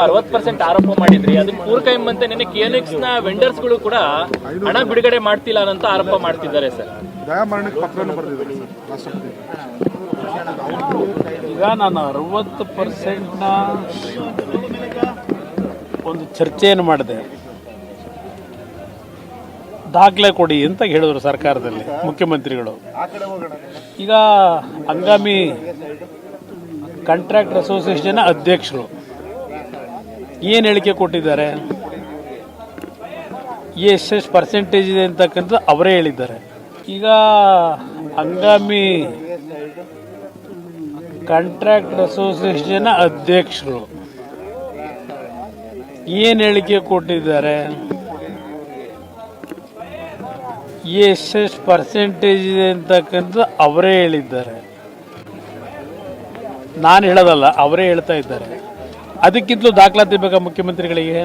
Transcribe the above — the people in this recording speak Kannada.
60% ಆರೋಪ ಮಾಡಿದ್ರಿ. ಅದಕ್ಕೆ ಪೂರಕ ಎಂಬಂತೆ ನೆನೆ KNX ನ ವೆಂಡರ್ಸ್ ಗಳು ಕೂಡ ಹಣ ಬಿಡುಗಡೆ ಮಾಡ್ತಿಲ್ಲ ಅಂತ ಆರೋಪ ಮಾಡ್ತಿದ್ದಾರೆ ಸರ್. ದಯಾಮರಣಕ್ಕೆ ಪತ್ರವನ್ನು ಬರೆದಿದ್ದಾರೆ ಸರ್ ರಾಷ್ಟ್ರಪತಿ. ಈಗ ನಾನು 60%ನ ಒಂದು ಚರ್ಚೆಯನ್ನು ಮಾಡಿದೆ. ದಾಖಲೆ ಕೊಡಿ ಅಂತ ಹೇಳಿದ್ರು ಸರ್ಕಾರದಲ್ಲಿ ಮುಖ್ಯಮಂತ್ರಿಗಳು. ಈಗ ಹಂಗಾಮಿ ಕಾಂಟ್ರಾಕ್ಟರ್ ಅಸೋಸಿಯೇಷನ್ ಅಧ್ಯಕ್ಷರು ಏನು ಹೇಳಿಕೆ ಕೊಟ್ಟಿದ್ದಾರೆ, ಎಷ್ಟು ಪರ್ಸೆಂಟೇಜ್ ಇದೆ ಅಂತಕ್ಕಂಥದ್ದು ಅವರೇ ಹೇಳಿದ್ದಾರೆ. ಈಗ ಹಂಗಾಮಿ ಕಾಂಟ್ರಾಕ್ಟರ್ ಅಸೋಸಿಯೇಷನ್ ಅಧ್ಯಕ್ಷರು ಏನು ಹೇಳಿಕೆ ಕೊಟ್ಟಿದ್ದಾರೆ, ಎಷ್ಟು ಪರ್ಸೆಂಟೇಜ್ ಇದೆ ಅಂತಕ್ಕಂಥದ್ದು ಅವರೇ ಹೇಳಿದ್ದಾರೆ. ನಾನು ಹೇಳೋದಲ್ಲ, ಅವರೇ ಹೇಳ್ತಾ ಇದ್ದಾರೆ. ಅದಕ್ಕಿಂತಲೂ ದಾಖಲಾತಿ ಬೇಕಾ ಮುಖ್ಯಮಂತ್ರಿಗಳಿಗೆ?